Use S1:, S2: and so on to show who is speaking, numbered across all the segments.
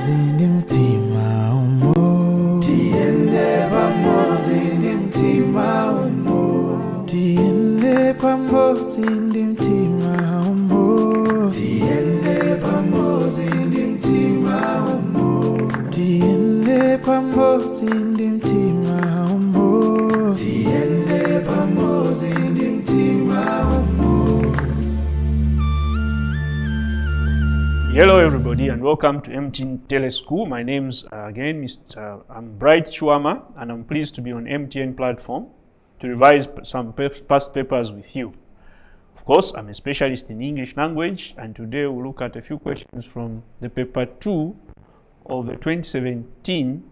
S1: zindi mtima umo. Tiende pamozi ndi mtima umo. Tiende pamozi ndi mtima umo. Tiende pamozi ndi mtima umo. Tiende pamozi ndi mtima umo. Tiende pamozi ndi mtima umo.
S2: Hello everybody and welcome to MTN Teleschool. My name's again I'm Bright Chiwama and I'm pleased to be on MTN platform to revise some past papers with you. Of course, I'm a specialist in English language and today we'll look at a few questions from the paper 2 of the 2017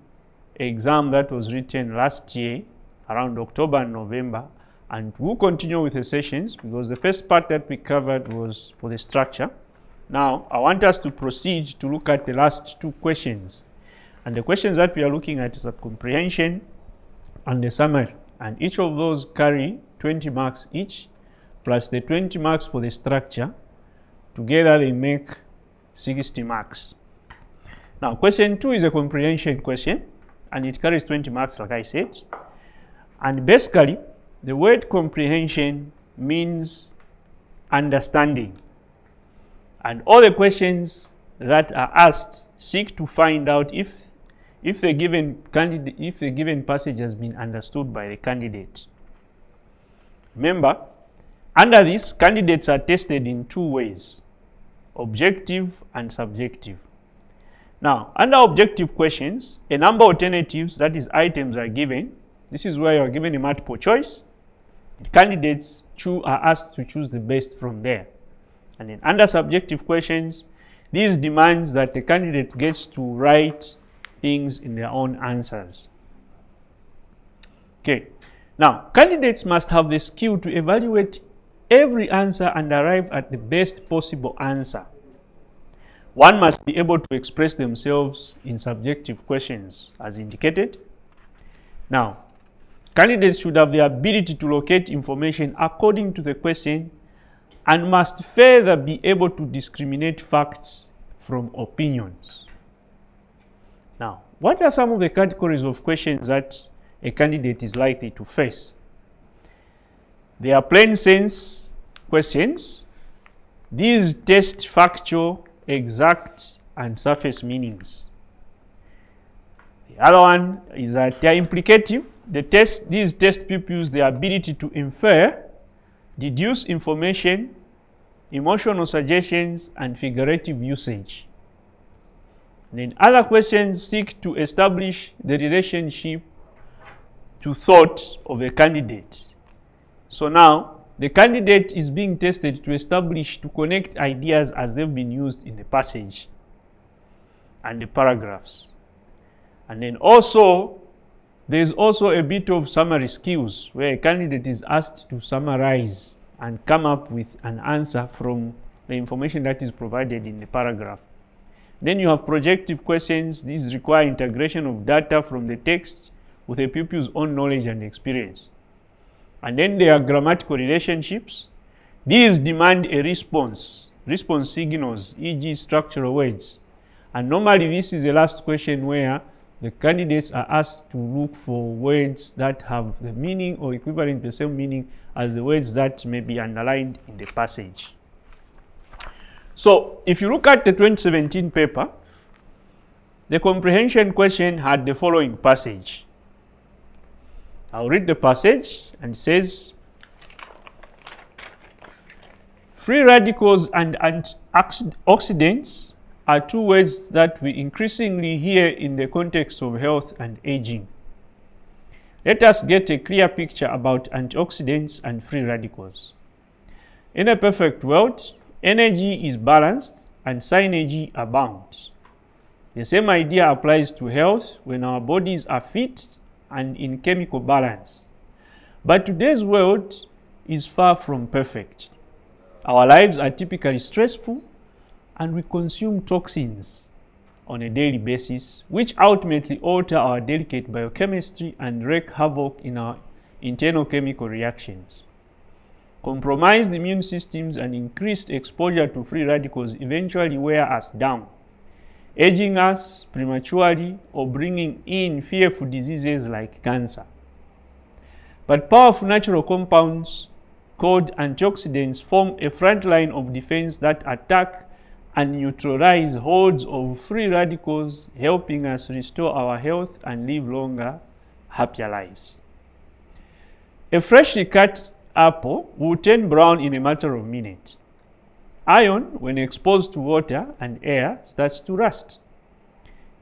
S2: exam that was written last year around October and November, and we'll continue with the sessions because the first part that we covered was for the structure. Now, I want us to proceed to look at the last two questions. And the questions that we are looking at is a comprehension and the summary. And each of those carry 20 marks each, plus the 20 marks for the structure. Together they make 60 marks. Now, question 2 is a comprehension question, and it carries 20 marks, like I said. And basically, the word comprehension means understanding. And all the questions that are asked seek to find out if the given passage has been understood by the candidate. Remember, under this, candidates are tested in two ways: objective and subjective. Now, under objective questions, a number of alternatives, that is items, are given. This is where you are given a multiple choice. The candidates are asked to choose the best from there. And then under subjective questions, this demands that the candidate gets to write things in their own answers. Okay. Now, candidates must have the skill to evaluate every answer and arrive at the best possible answer. One must be able to express themselves in subjective questions, as indicated. Now, candidates should have the ability to locate information according to the question and must further be able to discriminate facts from opinions. Now, what are some of the categories of questions that a candidate is likely to face? They are plain sense questions. These test factual, exact, and surface meanings. The other one is that they are implicative. These test pupils the ability to infer, deduce information, emotional suggestions, and figurative usage. And then other questions seek to establish the relationship to thought of a candidate. So now, the candidate is being tested to connect ideas as they've been used in the passage and the paragraphs. And then also, there's also a bit of summary skills where a candidate is asked to summarize and come up with an answer from the information that is provided in the paragraph. Then you have projective questions. These require integration of data from the text with a pupil's own knowledge and experience. And then there are grammatical relationships. These demand a response signals, e.g. structural words. And normally this is the last question where the candidates are asked to look for words that have the meaning or equivalent to the same meaning as the words that may be underlined in the passage. So, if you look at the 2017 paper, the comprehension question had the following passage. I'll read the passage, and it says, free radicals and antioxidants are two words that we increasingly hear in the context of health and aging. Let us get a clear picture about antioxidants and free radicals. In a perfect world, energy is balanced and synergy abounds. The same idea applies to health when our bodies are fit and in chemical balance. But today's world is far from perfect. Our lives are typically stressful, and we consume toxins on a daily basis, which ultimately alter our delicate biochemistry and wreak havoc in our internal chemical reactions. Compromised immune systems and increased exposure to free radicals eventually wear us down. aging us prematurely, or bringing in fearful diseases like cancer. But powerful natural compounds called antioxidants form a front line of defense that attack and neutralize hordes of free radicals, helping us restore our health and live longer, happier lives. A freshly cut apple will turn brown in a matter of minutes. Iron, when exposed to water and air, starts to rust.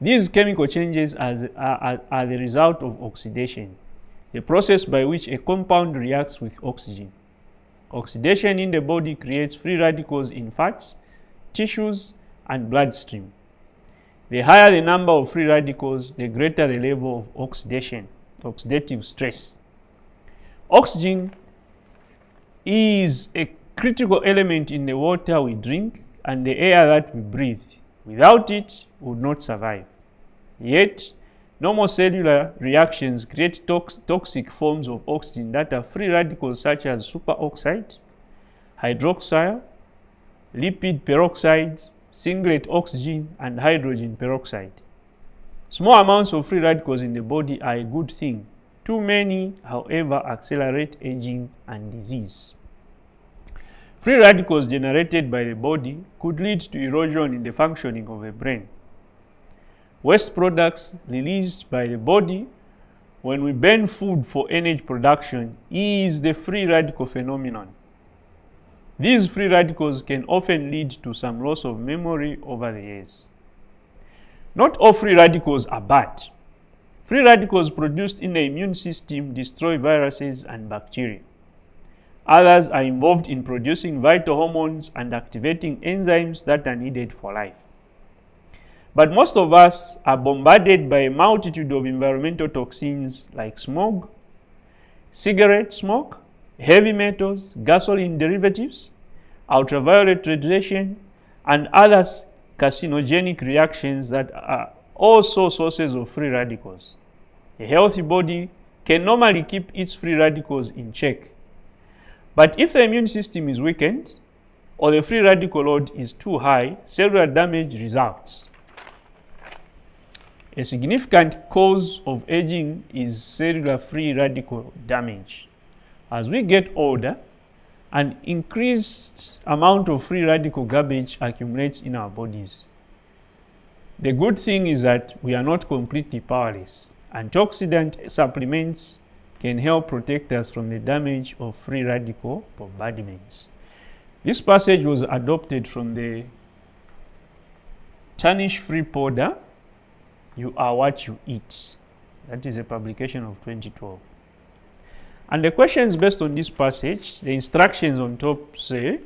S2: These chemical changes are the result of oxidation, the process by which a compound reacts with oxygen. Oxidation in the body creates free radicals in fats, tissues, and bloodstream. The higher the number of free radicals, the greater the level of oxidative stress. Oxygen is a critical element in the water we drink and the air that we breathe. Without it, we would not survive. Yet, normal cellular reactions create toxic forms of oxygen that are free radicals such as superoxide, hydroxyl, lipid peroxides, singlet oxygen, and hydrogen peroxide. Small amounts of free radicals in the body are a good thing. Too many, however, accelerate aging and disease. Free radicals generated by the body could lead to erosion in the functioning of the brain. Waste products released by the body when we burn food for energy production is the free radical phenomenon. These free radicals can often lead to some loss of memory over the years. Not all free radicals are bad. Free radicals produced in the immune system destroy viruses and bacteria. Others are involved in producing vital hormones and activating enzymes that are needed for life. But most of us are bombarded by a multitude of environmental toxins like smog, cigarette smoke, heavy metals, gasoline derivatives, ultraviolet radiation, and other carcinogenic reactions that are also sources of free radicals. A healthy body can normally keep its free radicals in check. But if the immune system is weakened or the free radical load is too high, cellular damage results. A significant cause of aging is cellular free radical damage. As we get older, an increased amount of free radical garbage accumulates in our bodies. The good thing is that we are not completely powerless. Antioxidant supplements can help protect us from the damage of free radical bombardments. This passage was adopted from the Tarnish-Free Powder, You Are What You Eat. That is a publication of 2012. And the questions based on this passage, the instructions on top say,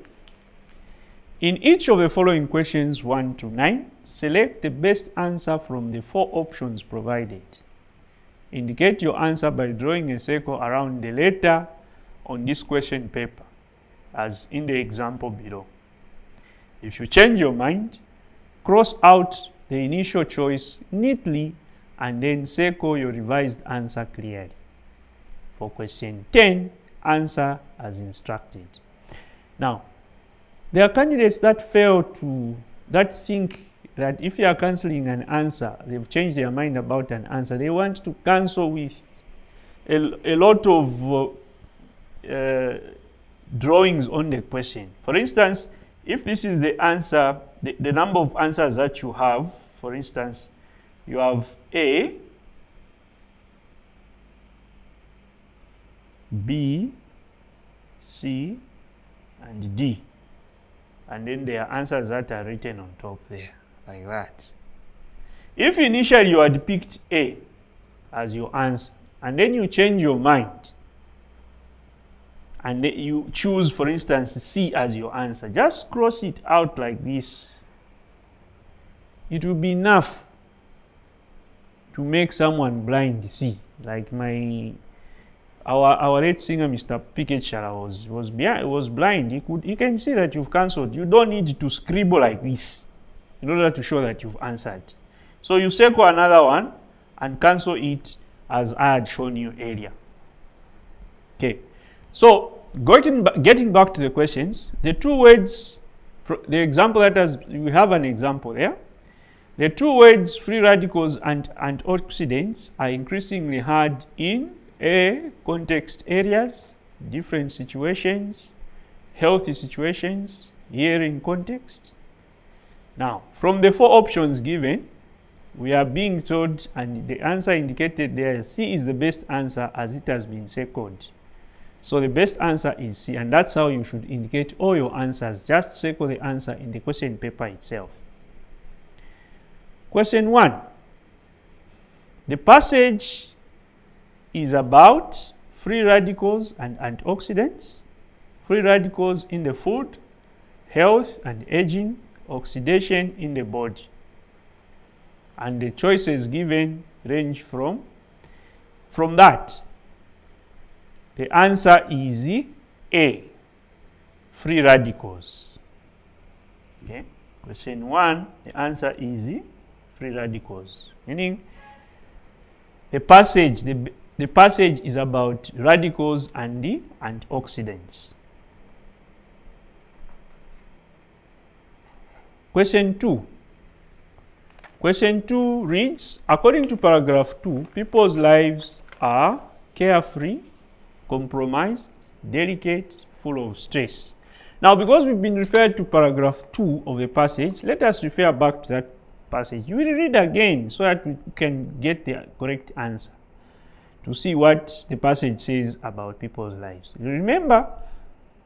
S2: in each of the following questions 1 to 9, select the best answer from the 4 options provided. Indicate your answer by drawing a circle around the letter on this question paper, as in the example below. If you change your mind, cross out the initial choice neatly and then circle your revised answer clearly. For question 10, answer as instructed. Now, there are candidates that think that if you are cancelling an answer, they've changed their mind about an answer, they want to cancel with a lot of drawings on the question. For instance, if this is the answer, the number of answers that you have, for instance, you have A, B, C, and D. And then there are answers that are written on top there, like that. If initially you had picked A as your answer, and then you change your mind, and then you choose, for instance, C as your answer, just cross it out like this. It will be enough to make someone blind see. Like our late singer, Mr. Piquet Chara, was blind. He can see that you've cancelled. You don't need to scribble like this in order to show that you've answered. So you circle another one and cancel it as I had shown you earlier. Okay. So getting back to the questions, the two words, the example we have an example there. The two words free radicals and antioxidants are increasingly heard in A. Context areas, different situations, healthy situations, hearing context. Now, from the four options given, we are being told, and the answer indicated there, C is the best answer as it has been circled. So the best answer is C, and that's how you should indicate all your answers. Just circle the answer in the question paper itself. Question 1. The passage is about free radicals and antioxidants, free radicals in the food, health and aging, oxidation in the body. And the choices given range from that. The answer is A, free radicals. Okay. Question 1, the answer is free radicals, meaning the passage is about radicals and the antioxidants. Question 2. Question 2 reads, according to paragraph 2, people's lives are carefree, compromised, delicate, full of stress. Now, because we've been referred to paragraph 2 of the passage, let us refer back to that passage. You will read again so that we can get the correct answer to see what the passage says about people's lives. Remember,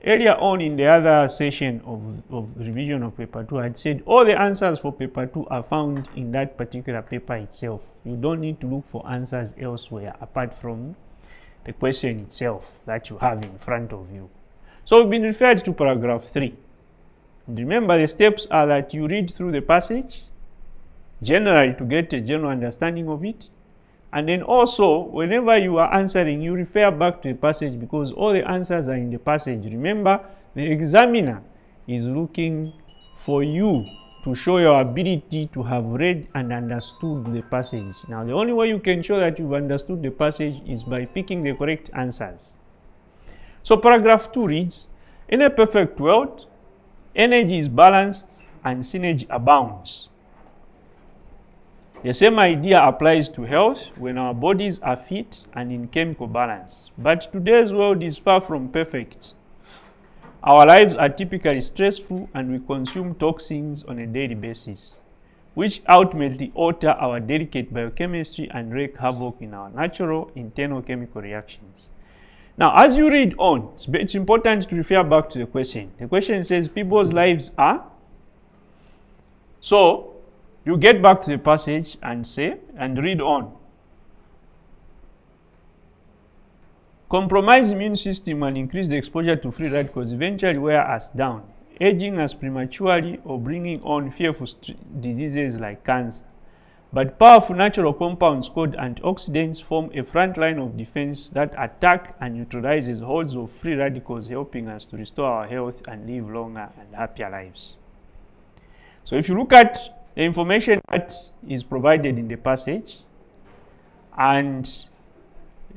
S2: earlier on in the other session of revision of paper 2, I had said all the answers for paper 2 are found in that particular paper itself. You don't need to look for answers elsewhere apart from the question itself that you have in front of you. So we've been referred to paragraph 3. And remember, the steps are that you read through the passage generally to get a general understanding of it. And then also, whenever you are answering, you refer back to the passage because all the answers are in the passage. Remember, the examiner is looking for you to show your ability to have read and understood the passage. Now, the only way you can show that you've understood the passage is by picking the correct answers. So paragraph 2 reads, in a perfect world, energy is balanced and synergy abounds. The same idea applies to health when our bodies are fit and in chemical balance. But today's world is far from perfect. Our lives are typically stressful and we consume toxins on a daily basis, which ultimately alter our delicate biochemistry and wreak havoc in our natural internal chemical reactions. Now, as you read on, it's important to refer back to the question. The question says people's lives are. So, you get back to the passage and say, and read on. Compromise immune system and increase the exposure to free radicals eventually wear us down, aging us prematurely or bringing on fearful diseases like cancer. But powerful natural compounds called antioxidants form a front line of defense that attack and neutralizes hordes of free radicals, helping us to restore our health and live longer and happier lives. So if you look at the information that is provided in the passage and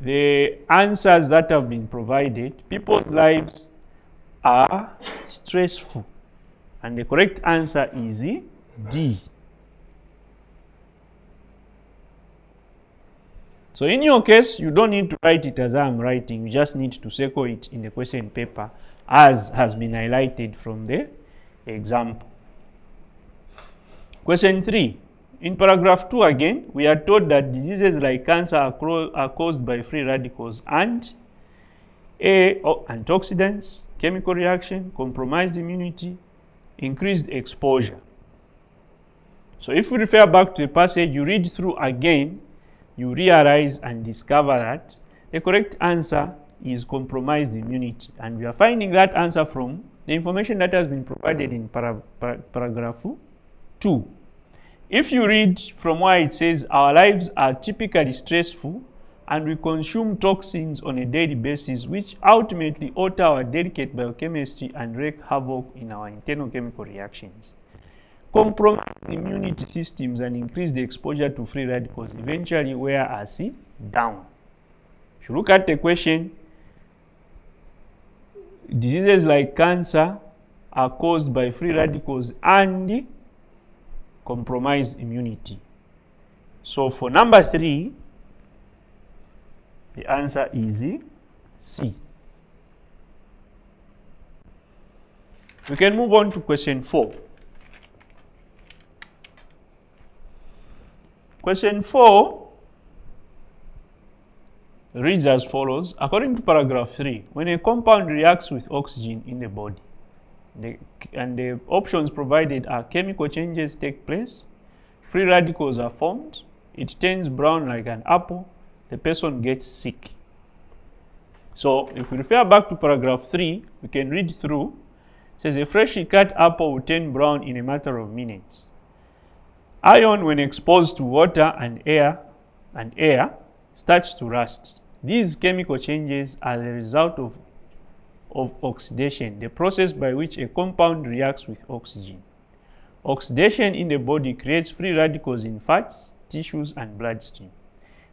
S2: the answers that have been provided, people's lives are stressful. And the correct answer is D. So in your case, you don't need to write it as I'm writing. You just need to circle it in the question paper as has been highlighted from the example. Question 3. In paragraph 2 again, we are told that diseases like cancer are caused by free radicals and A. Antioxidants, chemical reaction, compromised immunity, increased exposure. So if we refer back to the passage, you read through again, you realize and discover that the correct answer is compromised immunity. And we are finding that answer from the information that has been provided in paragraph 2. If you read from where it says our lives are typically stressful and we consume toxins on a daily basis which ultimately alter our delicate biochemistry and wreak havoc in our internal chemical reactions, compromise immunity systems and increase the exposure to free radicals eventually wear us down. If you look at the question, diseases like cancer are caused by free radicals and compromise immunity. So for number 3, the answer is C. We can move on to question 4. Question 4 reads as follows. According to paragraph 3, when a compound reacts with oxygen in the body, the options provided are chemical changes take place, free radicals are formed, it turns brown like an apple, the person gets sick. So if we refer back to paragraph 3, we can read through. It says a freshly cut apple will turn brown in a matter of minutes. Iron, when exposed to water and air, starts to rust. These chemical changes are the result of oxidation, the process by which a compound reacts with oxygen. Oxidation in the body creates free radicals in fats, tissues, and bloodstream.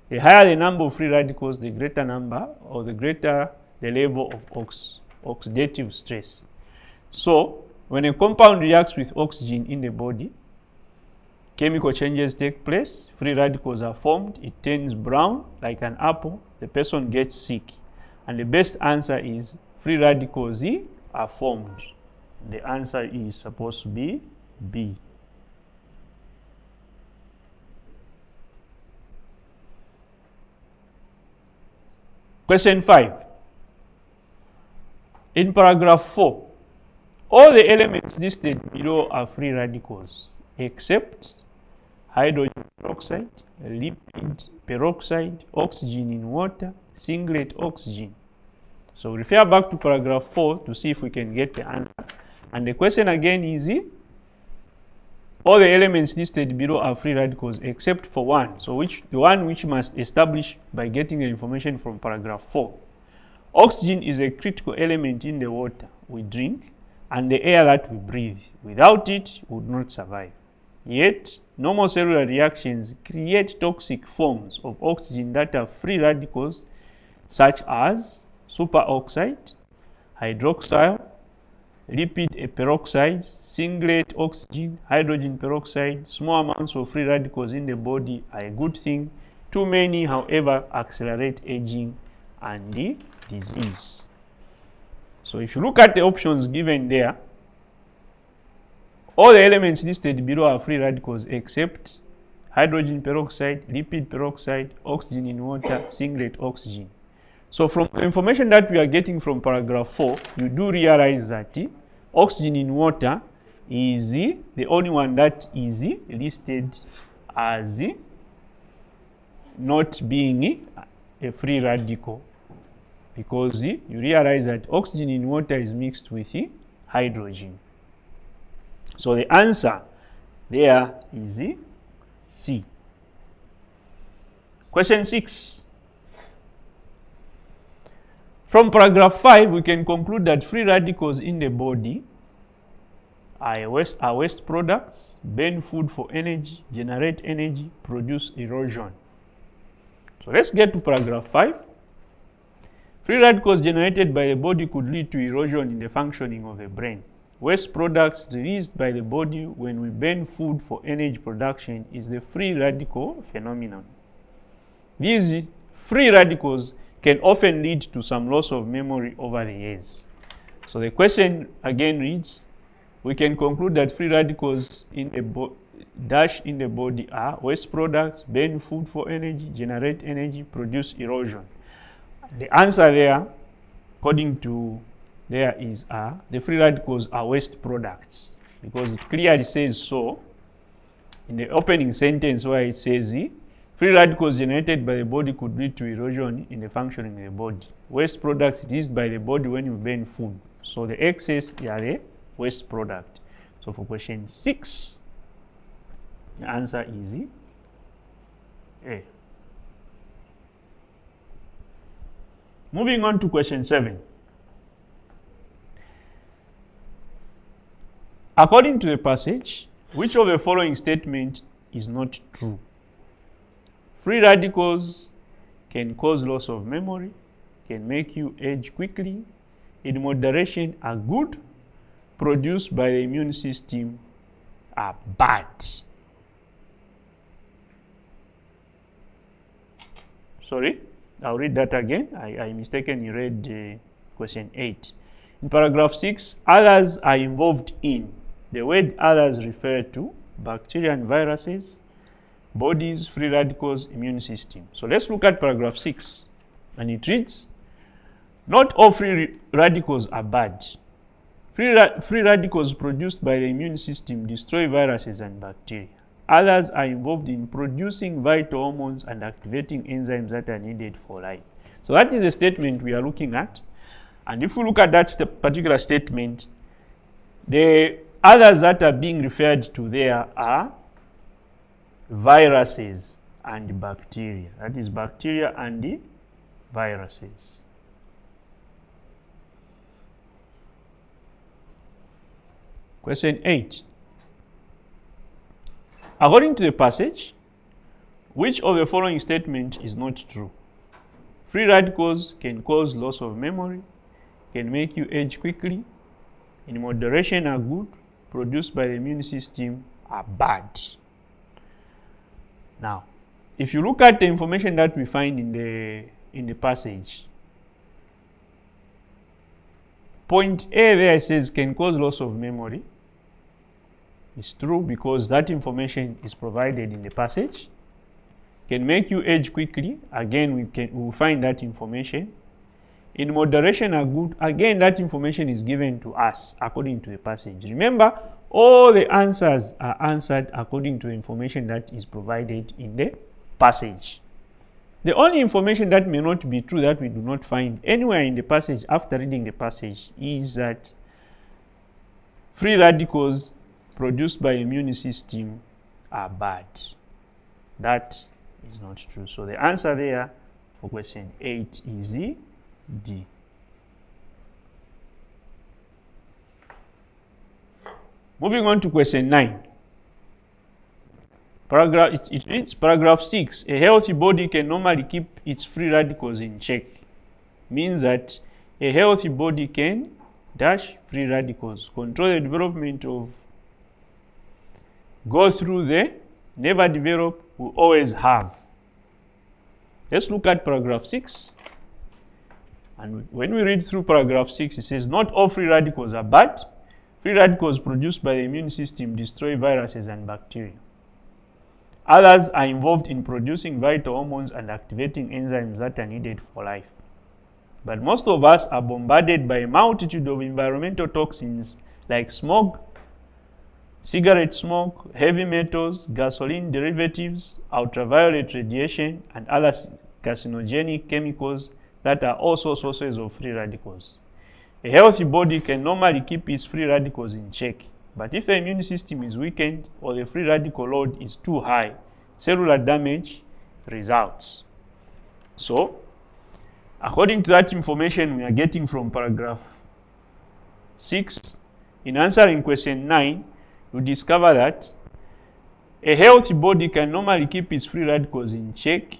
S2: The higher the number of free radicals, the greater number or the greater the level of oxidative stress. So, when a compound reacts with oxygen in the body, chemical changes take place, free radicals are formed, it turns brown like an apple, the person gets sick. And the best answer is free radicals are formed. The answer is supposed to be B. Question 5. In paragraph 4, all the elements listed below are free radicals except hydrogen peroxide, lipid peroxide, oxygen in water, singlet oxygen. So refer back to paragraph 4 to see if we can get the answer. And the question again is, all the elements listed below are free radicals except for one. So the one which must establish by getting the information from paragraph 4. Oxygen is a critical element in the water we drink and the air that we breathe. Without it, we would not survive. Yet, normal cellular reactions create toxic forms of oxygen that are free radicals such as superoxide, hydroxyl, lipid peroxides, singlet oxygen, hydrogen peroxide. Small amounts of free radicals in the body are a good thing. Too many, however, accelerate aging and disease. So if you look at the options given there, all the elements listed below are free radicals except hydrogen peroxide, lipid peroxide, oxygen in water, singlet oxygen. So from the information that we are getting from paragraph 4, you do realize that oxygen in water is the only one that is listed as not being a free radical, because you realize that oxygen in water is mixed with hydrogen. So the answer there is C. Question 6. From paragraph 5, we can conclude that free radicals in the body are waste products, burn food for energy, generate energy, produce erosion. So let's get to paragraph 5. Free radicals generated by the body could lead to erosion in the functioning of the brain. Waste products released by the body when we burn food for energy production is the free radical phenomenon. These free radicals can often lead to some loss of memory over the years. So the question again reads, we can conclude that free radicals in the body are waste products, burn food for energy, generate energy, produce erosion. The answer there, according to there is the free radicals are waste products, because it clearly says so in the opening sentence where it says free radicals generated by the body could lead to erosion in the functioning of the body. Waste products released by the body when you burn food. So the excess are a waste product. So for question 6, the answer is A. Moving on to question 7. According to the passage, which of the following statement is not true? Free radicals can cause loss of memory, can make you age quickly, in moderation are good, produced by the immune system are bad. sorry, I'll read that again. I mistakenly read question 8. In paragraph 6, others are involved in. The word others refer to bacteria and viruses, bodies, free radicals, immune system. So let's look at paragraph 6. And it reads, not all free radicals are bad. Free radicals produced by the immune system destroy viruses and bacteria. Others are involved in producing vital hormones and activating enzymes that are needed for life. So that is a statement we are looking at. And if we look at that particular statement, the others that are being referred to there are viruses and bacteria. That is bacteria and the viruses. Question 8. According to the passage, which of the following statement is not true? Free radicals can cause loss of memory, can make you age quickly, in moderation are good, produced by the immune system are bad. Now, if you look at the information that we find in the passage, point A there says can cause loss of memory. It's true because that information is provided in the passage. Can make you age quickly. Again, we will find that information. In moderation are good. Again, that information is given to us according to the passage. Remember, all the answers are answered according to the information that is provided in the passage. The only information that may not be true that we do not find anywhere in the passage after reading the passage is that free radicals produced by immune system are bad. That is not true. So the answer there for question 8 is D. Moving on to question 9. It's paragraph 6. A healthy body can normally keep its free radicals in check. Means that a healthy body can dash free radicals, control the development of, go through the, never develop, will always have. Let's look at paragraph 6. And when we read through paragraph 6, it says, not all free radicals are bad. Free radicals produced by the immune system destroy viruses and bacteria. Others are involved in producing vital hormones and activating enzymes that are needed for life. But most of us are bombarded by a multitude of environmental toxins like smoke, cigarette smoke, heavy metals, gasoline derivatives, ultraviolet radiation, and other carcinogenic chemicals that are also sources of free radicals. A healthy body can normally keep its free radicals in check, but if the immune system is weakened or the free radical load is too high, cellular damage results. So, according to that information we are getting from paragraph 6, in answering question 9, you discover that a healthy body can normally keep its free radicals in check,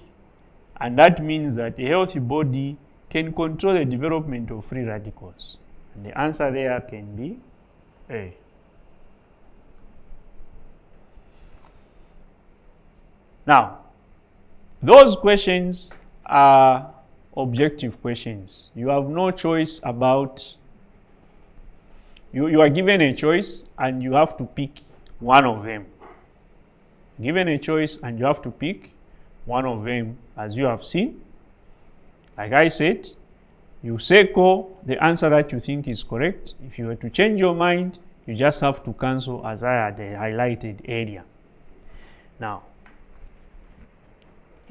S2: and that means that a healthy body can control the development of free radicals. And the answer there can be A. Now, those questions are objective questions. You have no choice about, you are given a choice and you have to pick one of them. Given a choice and you have to pick one of them, as you have seen. Like I said, you circle the answer that you think is correct. If you were to change your mind, you just have to cancel as I had highlighted earlier. Now,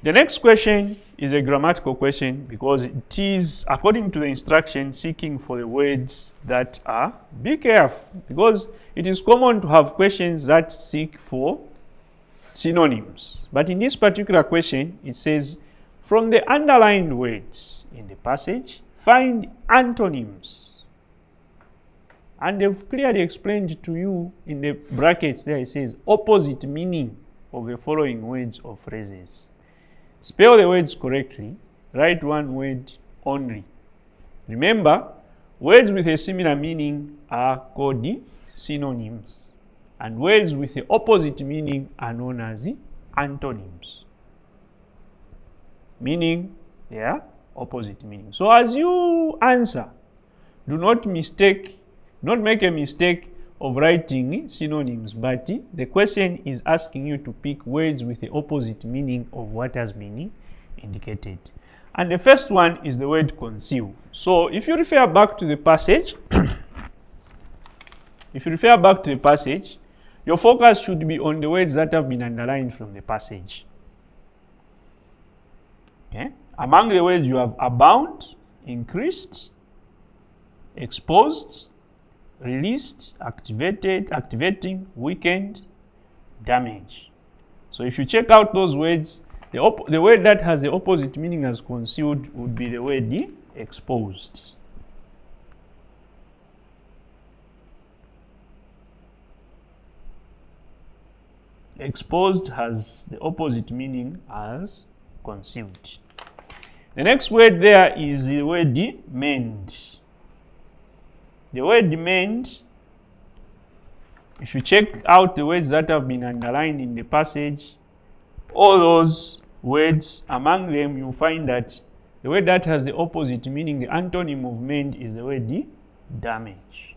S2: the next question is a grammatical question because it is, according to the instruction, seeking for the words that are, be careful, because it is common to have questions that seek for synonyms. But in this particular question, it says, from the underlined words in the passage, find antonyms. And they've clearly explained to you in the brackets there, it says, opposite meaning of the following words or phrases. Spell the words correctly. Write one word only. Remember, words with a similar meaning are called the synonyms. And words with the opposite meaning are known as the antonyms. meaning their opposite meaning. So as you answer, do not make a mistake of writing synonyms, but the question is asking you to pick words with the opposite meaning of what has been indicated. And the first one is the word conceal. So if you refer back to the passage, your focus should be on the words that have been underlined from the passage. Okay? Among the words you have abound, increased, exposed, released, activated, activating, weakened, damage. So if you check out those words, the word that has the opposite meaning as concealed would be the word exposed. Exposed has the opposite meaning as concealed. The next word there is the word mend. The word mend, if you check out the words that have been underlined in the passage, all those words, among them you find that the word that has the opposite meaning, the antonym of mend, is the word damage.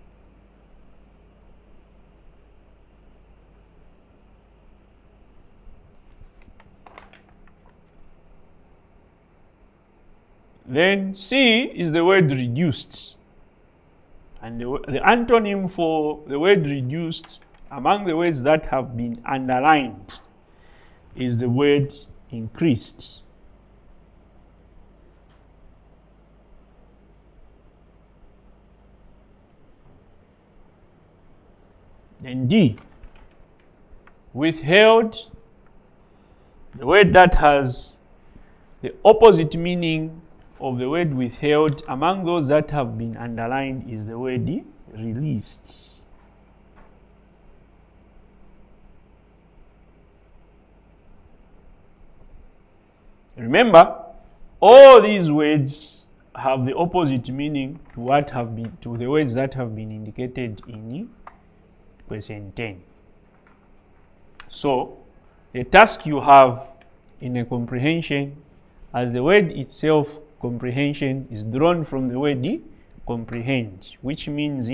S2: Then C is the word reduced. And the antonym for the word reduced among the words that have been underlined is the word increased. Then D, withheld. The word that has the opposite meaning of the word withheld among those that have been underlined is the word released. Remember, all these words have the opposite meaning to the words that have been indicated in question 10. So the task you have in a comprehension, as the word itself, comprehension, is drawn from the word comprehend, which means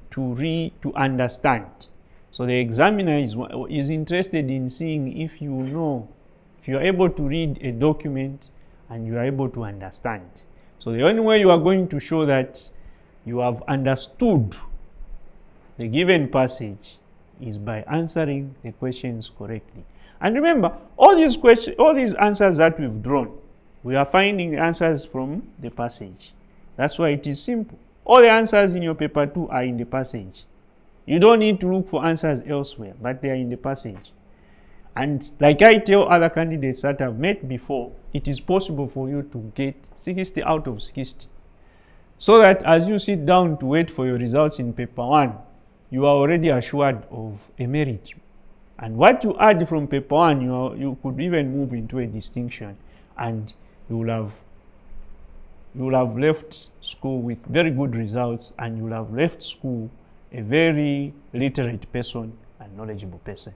S2: to understand. So the examiner is interested in seeing if you are able to read a document and you are able to understand. So the only way you are going to show that you have understood the given passage is by answering the questions correctly. And remember, all these answers that we've drawn, we are finding answers from the passage. That's why it is simple. All the answers in your paper 2 are in the passage. You don't need to look for answers elsewhere, but they are in the passage. And like I tell other candidates that I've met before, it is possible for you to get 60 out of 60. So that as you sit down to wait for your results in paper 1, you are already assured of a merit. And what you add from paper 1, you could even move into a distinction, and you will have left school with very good results, and you will have left school a very literate person and knowledgeable person.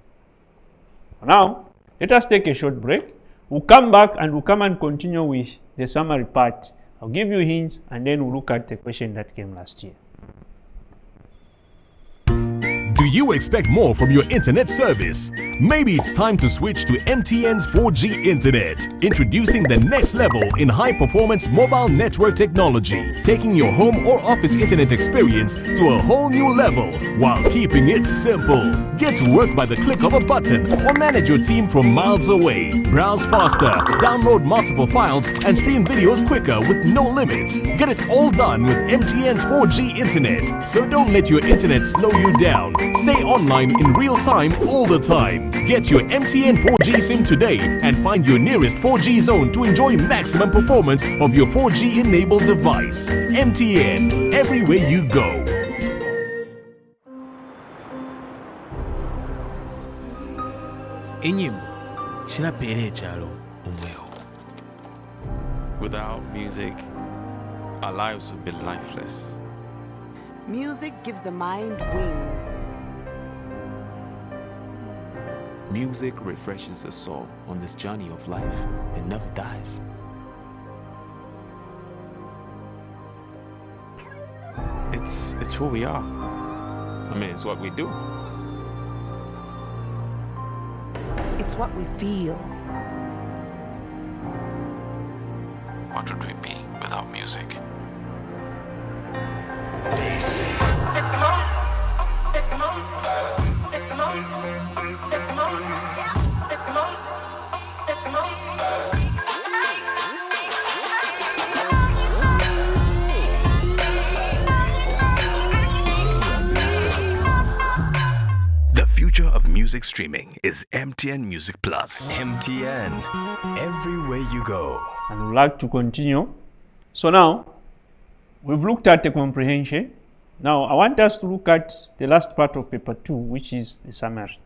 S2: Now, let us take a short break. We'll come back and we'll come and continue with the summary part. I'll give you hints and then we'll look at the question that came last year.
S3: Do you expect more from your internet service? Maybe it's time to switch to MTN's 4G internet. Introducing the next level in high-performance mobile network technology, taking your home or office internet experience to a whole new level while keeping it simple. Get to work by the click of a button or manage your team from miles away. Browse faster, download multiple files, and stream videos quicker with no limits. Get it all done with MTN's 4G internet. So don't let your internet slow you down. Stay online in real time all the time. Get your MTN 4G SIM today and find your nearest 4G zone to enjoy maximum performance of your 4G enabled device. MTN, everywhere you go.
S4: Without music, our lives would be lifeless.
S5: Music gives the mind wings.
S4: Music refreshes the soul on this journey of life and never dies. It's who we are. I mean, it's what we do.
S5: It's what we feel.
S4: What would we be without music?
S3: The future of music streaming is MTN Music Plus.
S6: MTN, everywhere you go.
S2: And we'd like to continue. So now, we've looked at the comprehension. Now, I want us to look at the last part of paper 2, which is the summary.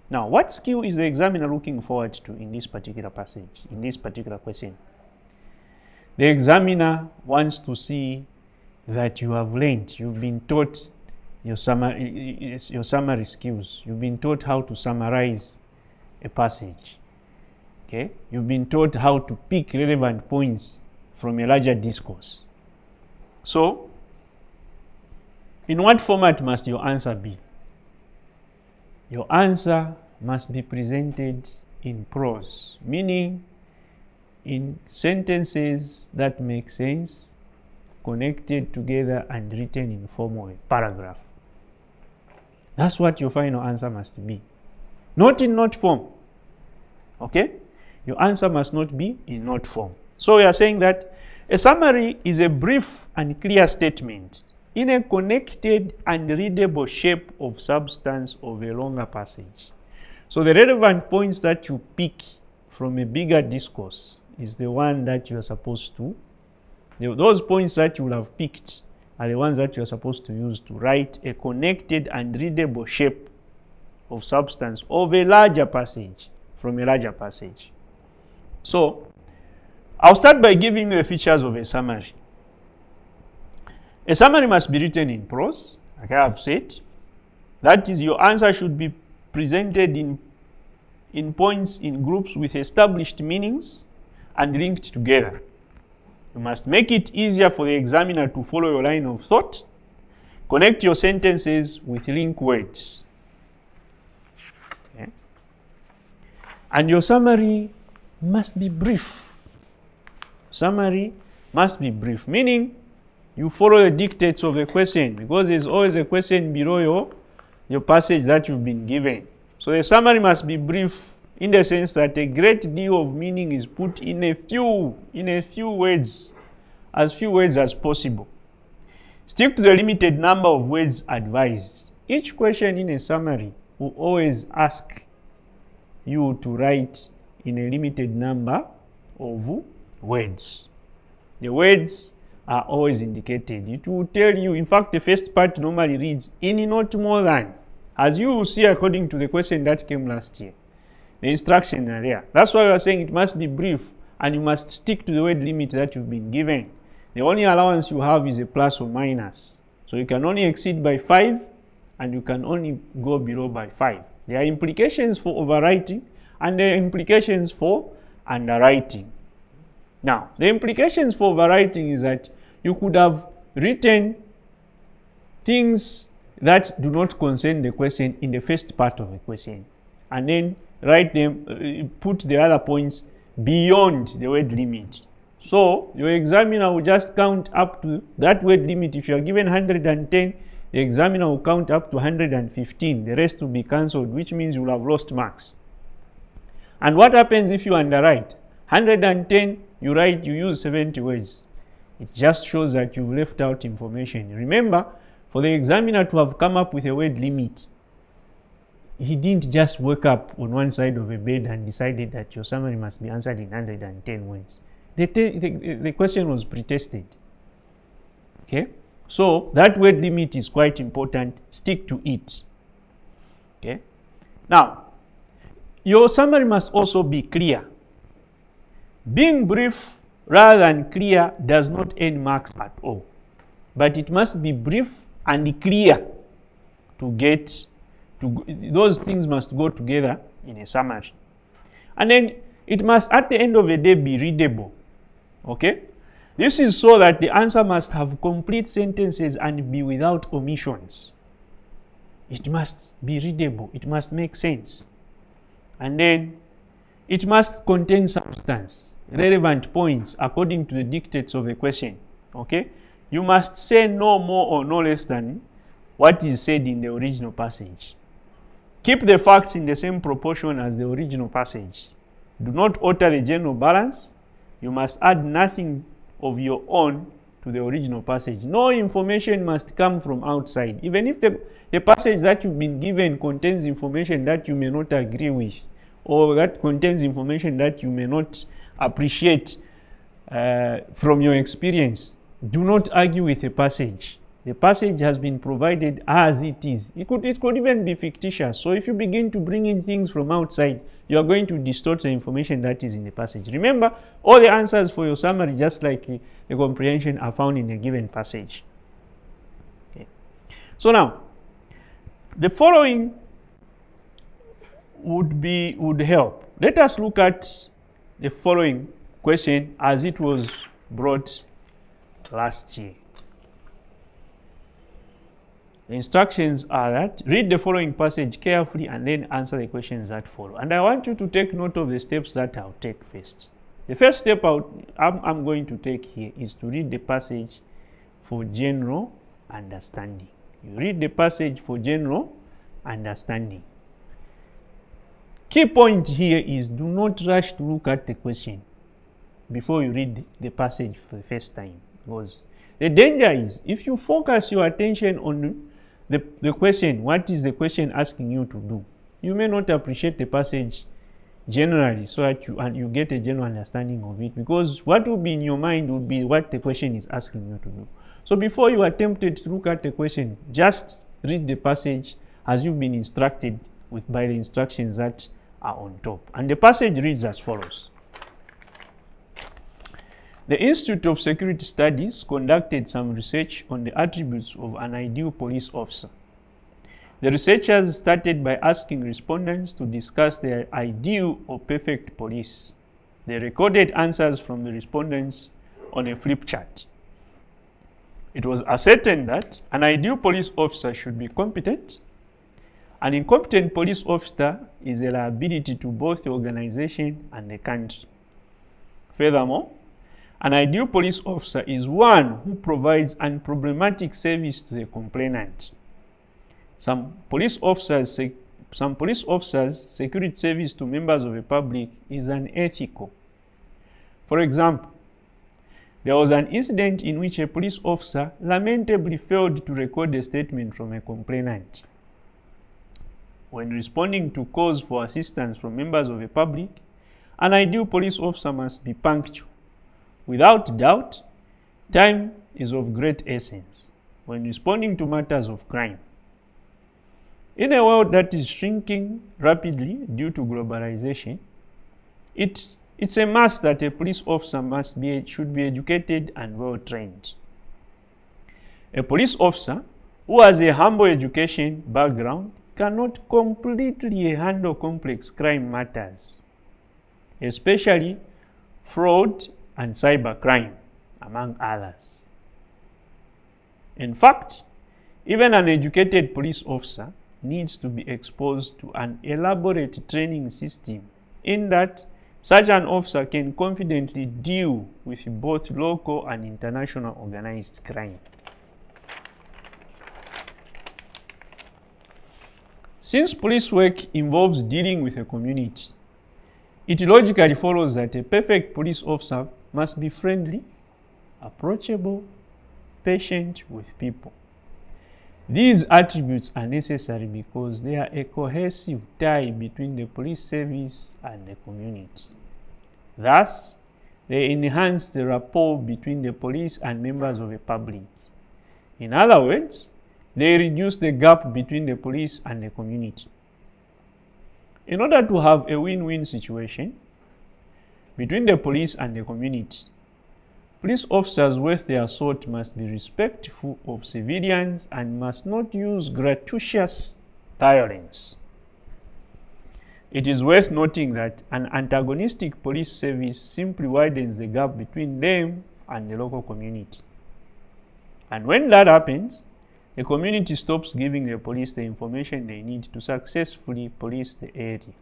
S2: Now, what skill is the examiner looking forward to in this particular passage, in this particular question? The examiner wants to see that you have learned, you've been taught your summary skills. You've been taught how to summarize a passage. Okay? You've been taught how to pick relevant points from a larger discourse. So, in what format must your answer be? Your answer must be presented in prose, meaning in sentences that make sense, connected together and written in form of a paragraph. That's what your final answer must be. Not in note form. Okay? Your answer must not be in note form. So we are saying that a summary is a brief and clear statement in a connected and readable shape of substance of a longer passage. So the relevant points that you pick from a bigger discourse is the one that you are supposed to, those points that you will have picked are the ones that you are supposed to use to write a connected and readable shape of substance of a larger passage, from a larger passage. So, I'll start by giving you the features of a summary. A summary must be written in prose, like I have said. That is, your answer should be presented in points, in groups with established meanings and linked together. You must make it easier for the examiner to follow your line of thought. Connect your sentences with link words. Okay. And your summary must be brief. Summary must be brief, meaning you follow the dictates of the question, because there's always a question below your passage that you've been given. So the summary must be brief in the sense that a great deal of meaning is put in a few words, as few words as possible. Stick to the limited number of words advised. Each question in a summary will always ask you to write in a limited number of words. The words are always indicated. It will tell you, in fact, the first part normally reads in not more than, as you will see according to the question that came last year. The instructions are there. That's why we are saying it must be brief and you must stick to the word limit that you've been given. The only allowance you have is a plus or minus. So you can only exceed by 5 and you can only go below by 5. There are implications for overwriting and there are implications for underwriting. Now, the implications for overwriting is that you could have written things that do not concern the question in the first part of the question and then write them, put the other points beyond the word limit. So your examiner will just count up to that word limit. If you are given 110, the examiner will count up to 115. The rest will be cancelled, which means you will have lost marks. And what happens if you underwrite? 110, you use 70 words. It just shows that you've left out information. Remember, for the examiner to have come up with a word limit, he didn't just wake up on one side of a bed and decided that your summary must be answered in 110 words. The question was pre-tested. Okay? So that word limit is quite important. Stick to it. Okay? Now, your summary must also be clear. Being brief rather than clear does not earn marks at all. But it must be brief and clear to get to, those things must go together in a summary. And then it must at the end of the day be readable. Okay? This is so that the answer must have complete sentences and be without omissions. It must be readable. It must make sense. And then it must contain substance, relevant points according to the dictates of the question. Okay? You must say no more or no less than what is said in the original passage. Keep the facts in the same proportion as the original passage. Do not alter the general balance. You must add nothing of your own to the original passage. No information must come from outside. Even if the passage that you've been given contains information that you may not agree with, or that contains information that you may not appreciate from your experience, do not argue with the passage. The passage has been provided as it is. It could even be fictitious. So if you begin to bring in things from outside, you are going to distort the information that is in the passage. Remember, all the answers for your summary, just like the comprehension, are found in a given passage. Okay. So now, the following would help. Let us look at the following question as it was brought last year. The instructions are that read the following passage carefully and then answer the questions that follow. And I want you to take note of the steps that I'll take first. The first step I'm going to take here is to read the passage for general understanding. You read the passage for general understanding. Key point here is do not rush to look at the question before you read the passage for the first time. Because the danger is if you focus your attention on the question, what is the question asking you to do, you may not appreciate the passage generally so that you get a general understanding of it, because what will be in your mind will be what the question is asking you to do. So before you attempted to look at the question, just read the passage as you've been instructed by the instructions that are on top. And the passage reads as follows. The Institute of Security Studies conducted some research on the attributes of an ideal police officer. The researchers started by asking respondents to discuss their ideal or perfect police. They recorded answers from the respondents on a flip chart. It was ascertained that an ideal police officer should be competent. An incompetent police officer is a liability to both the organization and the country. Furthermore, an ideal police officer is one who provides unproblematic service to the complainant. Some police officers' security service to members of the public is unethical. For example, there was an incident in which a police officer lamentably failed to record a statement from a complainant. When responding to calls for assistance from members of the public, an ideal police officer must be punctual. Without doubt, time is of great essence when responding to matters of crime. In a world that is shrinking rapidly due to globalization, it's a must that a police officer should be educated and well trained. A police officer who has a humble education background cannot completely handle complex crime matters, especially fraud and cybercrime, among others. In fact, even an educated police officer needs to be exposed to an elaborate training system in that such an officer can confidently deal with both local and international organized crime. Since police work involves dealing with a community, it logically follows that a perfect police officer must be friendly, approachable, patient with people. These attributes are necessary because they are a cohesive tie between the police service and the community. Thus, they enhance the rapport between the police and members of the public. In other words, they reduce the gap between the police and the community. In order to have a win-win situation between the police and the community, police officers worth their salt must be respectful of civilians and must not use gratuitous violence. It is worth noting that an antagonistic police service simply widens the gap between them and the local community. And when that happens, the community stops giving the police the information they need to successfully police the area.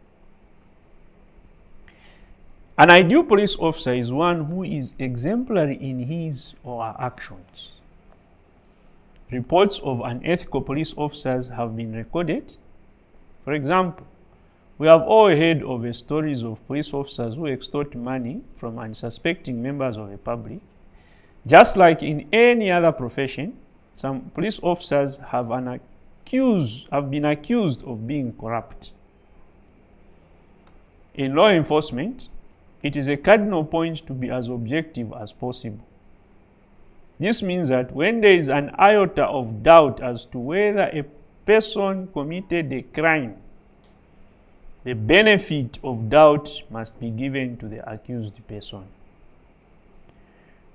S2: An ideal police officer is one who is exemplary in his or her actions. Reports of unethical police officers have been recorded. For example, we have all heard of the stories of police officers who extort money from unsuspecting members of the public. Just like in any other profession, some police officers have been accused of being corrupt. In law enforcement, it is a cardinal point to be as objective as possible. This means that when there is an iota of doubt as to whether a person committed a crime, the benefit of doubt must be given to the accused person.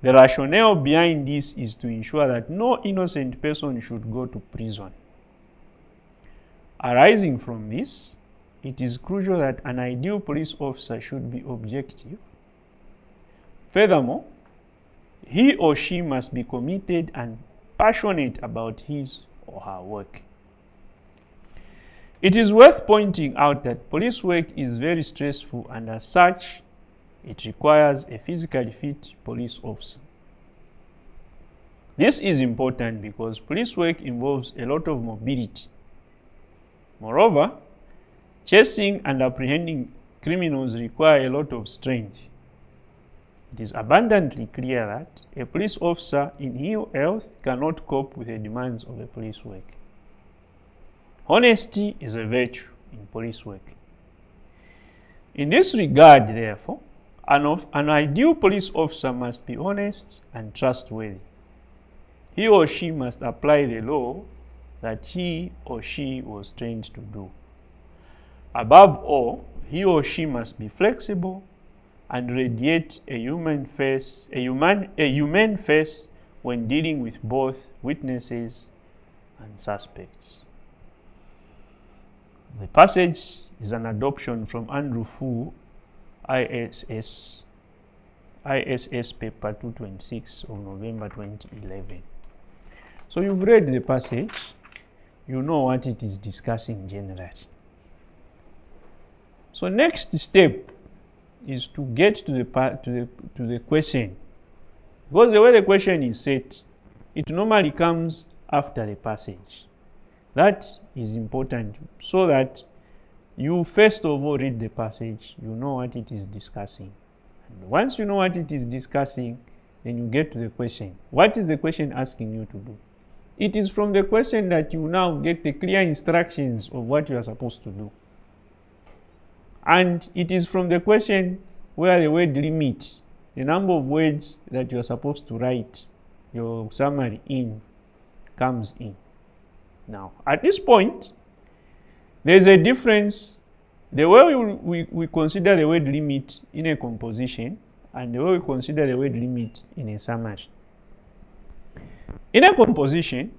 S2: The rationale behind this is to ensure that no innocent person should go to prison. Arising from this, it is crucial that an ideal police officer should be objective. Furthermore, he or she must be committed and passionate about his or her work. It is worth pointing out that police work is very stressful, and as such, it requires a physically fit police officer. This is important because police work involves a lot of mobility. Moreover, chasing and apprehending criminals require a lot of strength. It is abundantly clear that a police officer in ill health cannot cope with the demands of the police work. Honesty is a virtue in police work. In this regard, therefore, an ideal police officer must be honest and trustworthy. He or she must apply the law that he or she was trained to do. Above all, he or she must be flexible and radiate a humane face when dealing with both witnesses and suspects. The passage is an adoption from Andrew Fu, ISS paper 226 of November 2011. So you've read the passage, you know what it is discussing generally. So next step is to get to the question. Because the way the question is set, it normally comes after the passage. That is important so that you first of all read the passage, you know what it is discussing. And once you know what it is discussing, then you get to the question. What is the question asking you to do? It is from the question that you now get the clear instructions of what you are supposed to do. And it is from the question where the word limit, the number of words that you are supposed to write your summary in, comes in. Now, at this point, there is a difference. The way we consider the word limit in a composition and the way we consider the word limit in a summary. In a composition,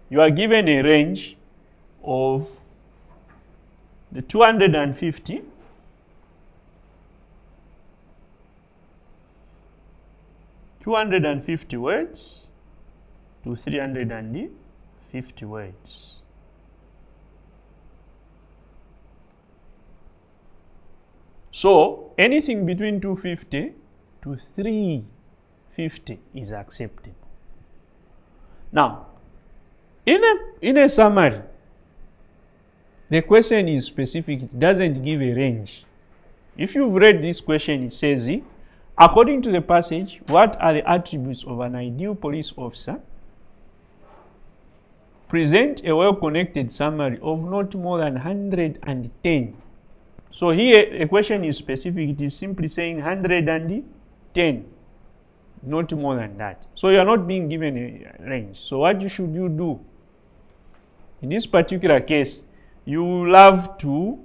S2: you are given a range of the 250 words to 350 words. So anything between 250 to 350 is acceptable. Now, in a summary, the question is specific. It doesn't give a range. If you've read this question, it says, according to the passage, what are the attributes of an ideal police officer? Present a well-connected summary of not more than 110. So here, a question is specific. It is simply saying 110, not more than that. So you are not being given a range. So what should you do? In this particular case, you will have to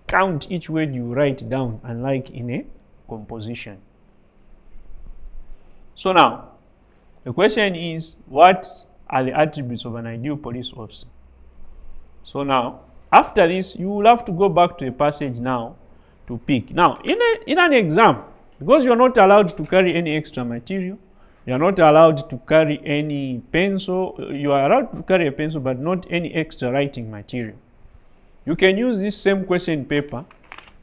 S2: count each word you write down, unlike in a composition. So now, the question is, what are the attributes of an ideal police officer? So now, After this, you will have to go back to the passage now to pick. Now, in an exam, because you are not allowed to carry any extra material, you are not allowed to carry any pencil. You are allowed to carry a pencil, but not any extra writing material. You can use this same question paper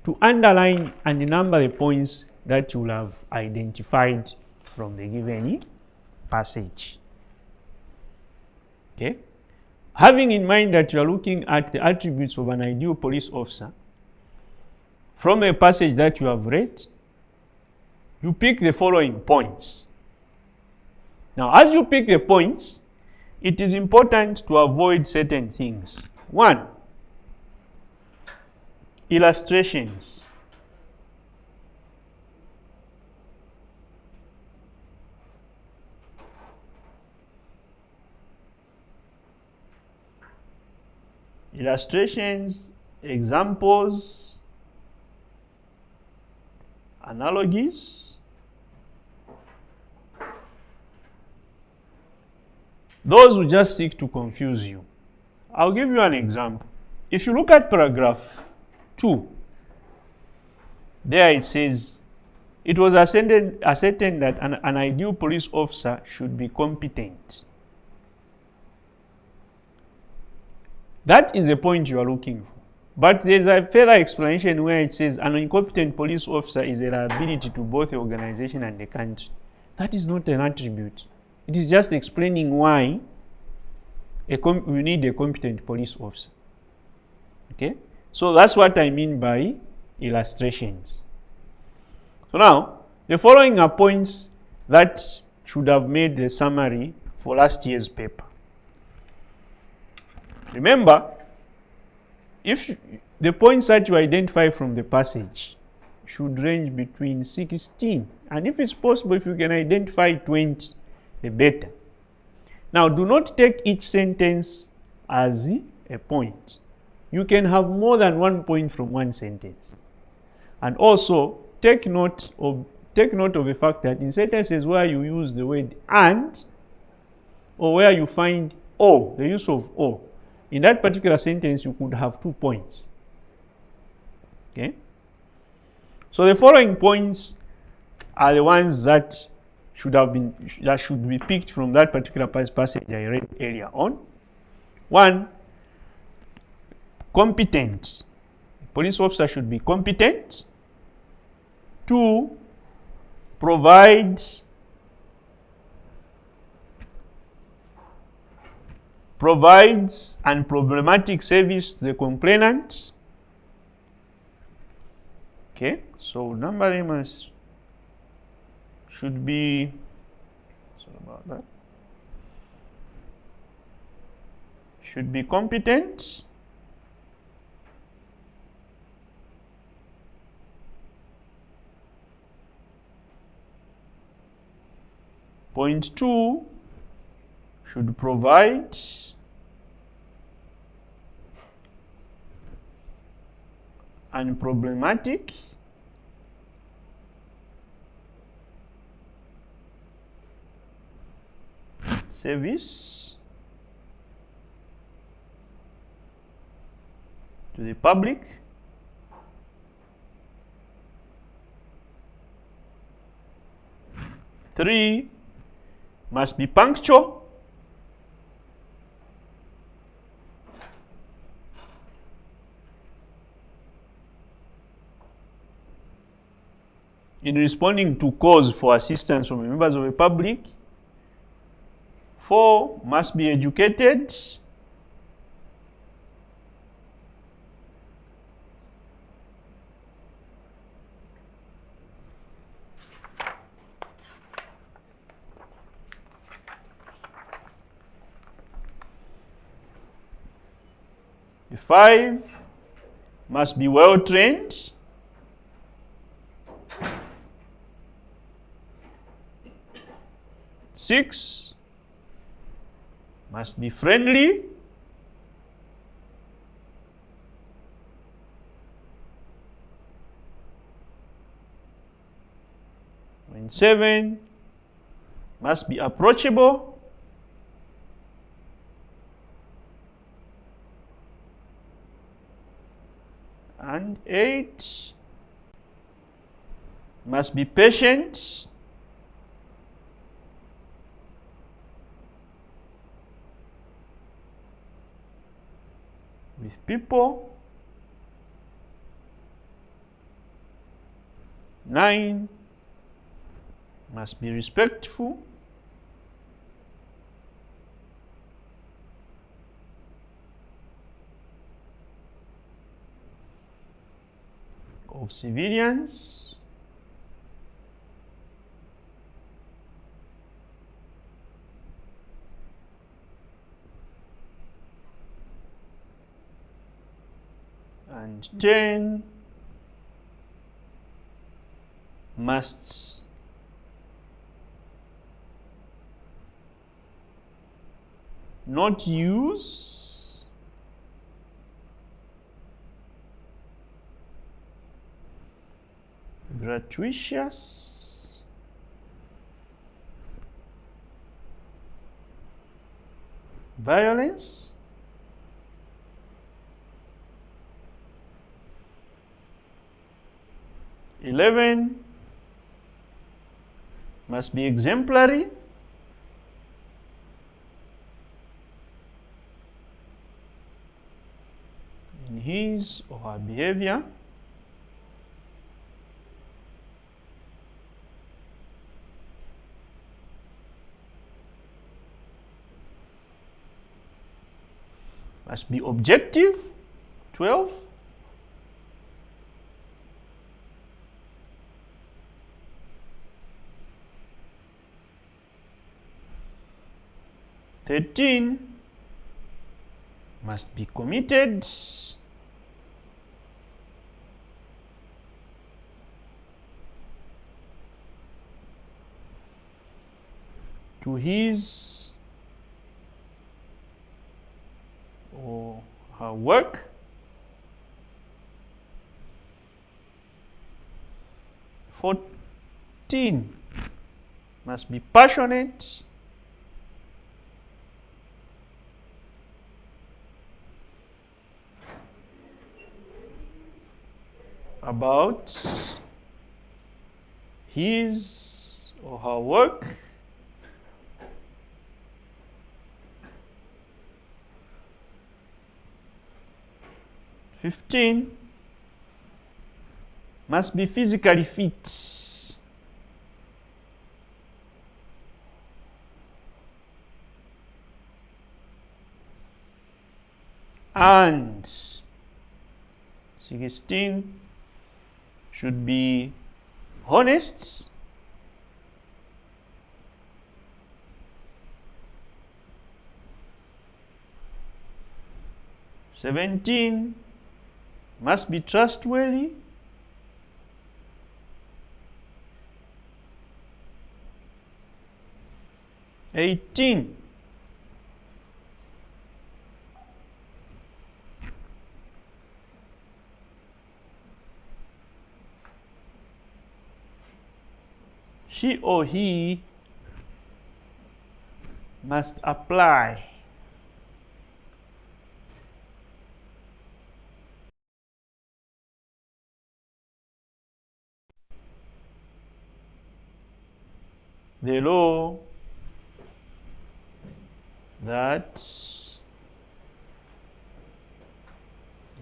S2: to underline and number the points that you will have identified from the given passage. Okay? Having in mind that you are looking at the attributes of an ideal police officer from a passage that you have read, you pick the following points. Now, as you pick the points, it is important to avoid certain things. 1. Illustrations. Illustrations, examples, analogies. Those who just seek to confuse you. I'll give you an example. If you look at paragraph 2, there it says, it was ascertained that an ideal police officer should be competent. That is the point you are looking for. But there's a further explanation where it says an incompetent police officer is a liability to both the organization and the country. That is not an attribute. It is just explaining why we need a competent police officer. Okay? So that's what I mean by illustrations. So now, the following are points that should have made the summary for last year's paper. Remember, if the points that you identify from the passage should range between 16, and if it's possible, if you can identify 20, the better. Now, do not take each sentence as a point. You can have more than 1 point from one sentence. And also, take note of the fact that in sentences where you use the word and, or where you find or, the use of or, in that particular sentence, you could have 2 points. Okay? So the following points are the ones that should be picked from that particular passage I read earlier on. 1, competent. A police officer should be competent. 2, provides unproblematic service to the complainant. Okay, so number them should be, sorry about that, should be competent, point 2 should provide unproblematic service to the public. Three, must be punctual. In responding to calls for assistance from members of the public. 4, must be educated. 5, must be well trained. 6, must be friendly. 7, must be approachable. 8. Must be patient. With people. 9. Must be respectful. Of civilians. 10. Must not use gratuitous violence. Eleven, must be exemplary. In his or her behavior. Must be objective. 12. Must be committed. To his or her work. Must be passionate. About his or her work. Must be physically fit. And 16 should be honest. Seventeen, must be trustworthy. Eighteen, she or he must apply the law that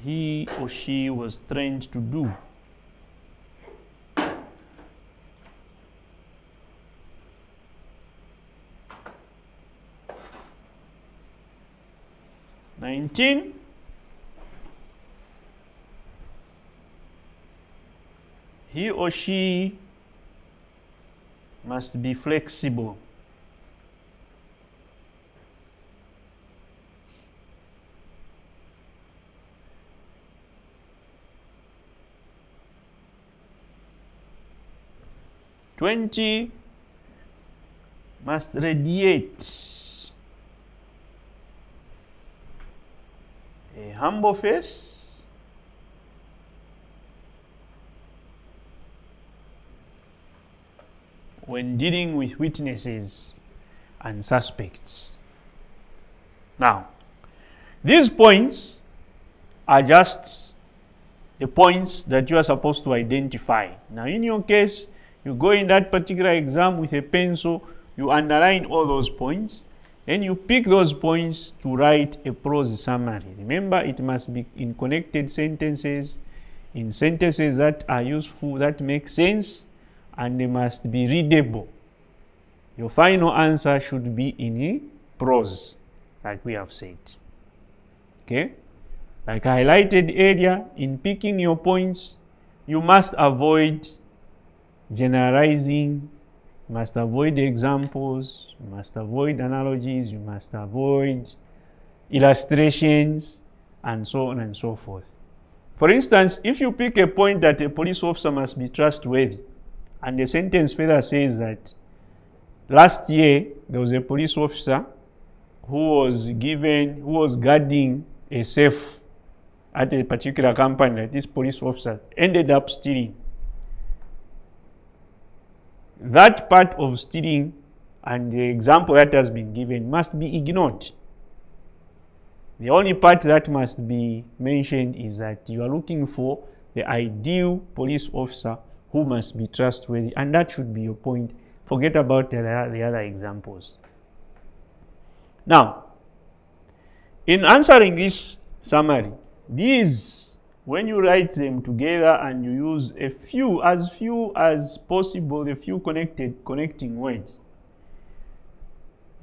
S2: he or she was trained to do. Nineteen, he or she must be flexible. Twenty, must radiate a humble face, when dealing with witnesses and suspects. Now, these points are just the points that you are supposed to identify. Now, in your case, you go in that particular exam with a pencil, you underline all those points, then you pick those points to write a prose summary. Remember, it must be in connected sentences, in sentences that are useful, that make sense, and they must be readable. Your final answer should be in prose, like we have said. Okay? Like I highlighted earlier, in picking your points, you must avoid generalizing, you must avoid examples, you must avoid analogies, you must avoid illustrations, and so on and so forth. For instance, if you pick a point that a police officer must be trustworthy, and the sentence further says that last year there was a police officer who was guarding a safe at a particular company that this police officer ended up stealing. That part of stealing and the example that has been given must be ignored. The only part that must be mentioned is that you are looking for the ideal police officer who must be trustworthy, and that should be your point. Forget about the other examples. Now, in answering this summary, these, when you write them together and you use as few as possible, the few connecting words,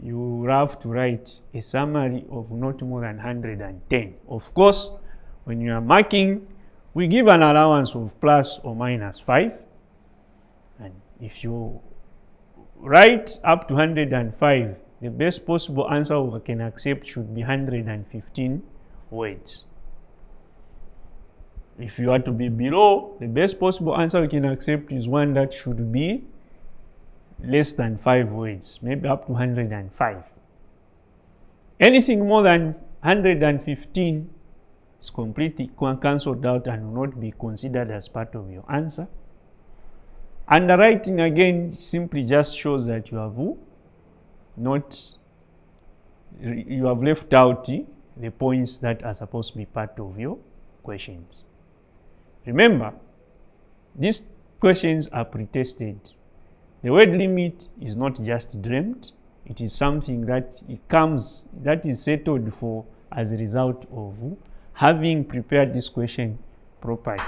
S2: you have to write a summary of not more than 110. Of course, when you are marking, we give an allowance of plus or minus 5. And if you write up to 105, the best possible answer we can accept should be 115 words. If you are to be below, the best possible answer we can accept is one that should be less than 5 words, maybe up to 105. Anything more than 115 is completely cancelled out and will not be considered as part of your answer. Underwriting again simply just shows that you have left out the points that are supposed to be part of your questions. Remember, these questions are pre-tested. The word limit is not just dreamt, it is something that is settled for as a result of having prepared this question properly.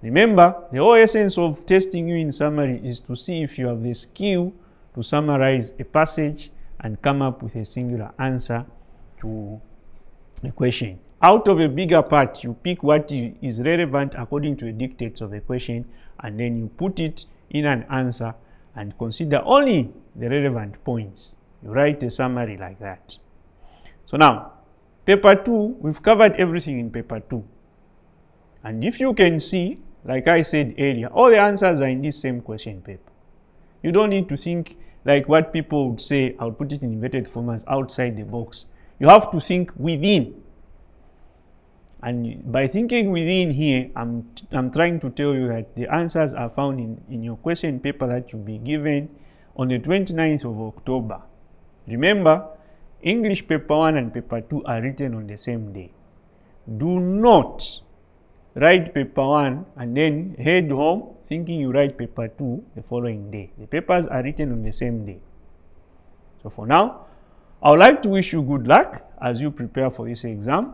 S2: Remember, the whole essence of testing you in summary is to see if you have the skill to summarize a passage and come up with a singular answer to a question. Out of a bigger part, you pick what is relevant according to the dictates of the question, and then you put it in an answer and consider only the relevant points. You write a summary like that. So now, paper 2, we've covered everything in paper 2. And if you can see, like I said earlier, all the answers are in this same question paper. You don't need to think like what people would say, I would put it in inverted commas, outside the box. You have to think within. And by thinking within here, I'm trying to tell you that the answers are found in your question paper that you'll be given on the 29th of October. Remember, English paper 1 and paper 2 are written on the same day. Do not write paper 1 and then head home thinking you write paper 2 the following day. The papers are written on the same day. So for now, I would like to wish you good luck as you prepare for this exam.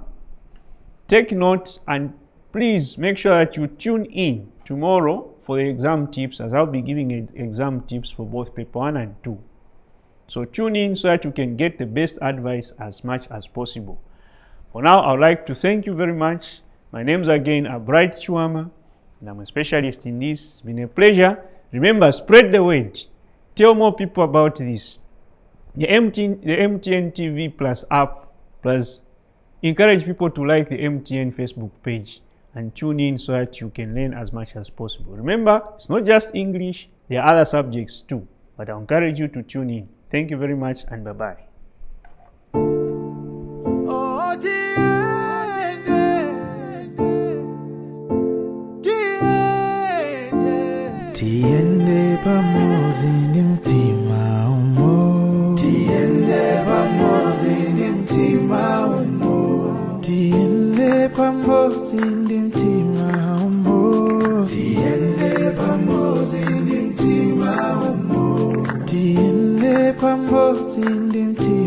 S2: Take notes and please make sure that you tune in tomorrow for the exam tips, as I'll be giving exam tips for both paper 1 and 2. So tune in so that you can get the best advice as much as possible. For now, I would like to thank you very much. My name's again Bright Chiwama, and I'm a specialist in this. It's been a pleasure. Remember, spread the word. Tell more people about this. The MTN TV Plus app, plus encourage people to like the MTN Facebook page and tune in so that you can learn as much as possible. Remember, it's not just English, there are other subjects too, but I encourage you to tune in. Thank you very much and bye-bye.
S1: Tiende pamoja ni mtima umo. Tiende pamoja ni mtima umo. Tiende pamoja ni mtima umo. mmozi ndi mtima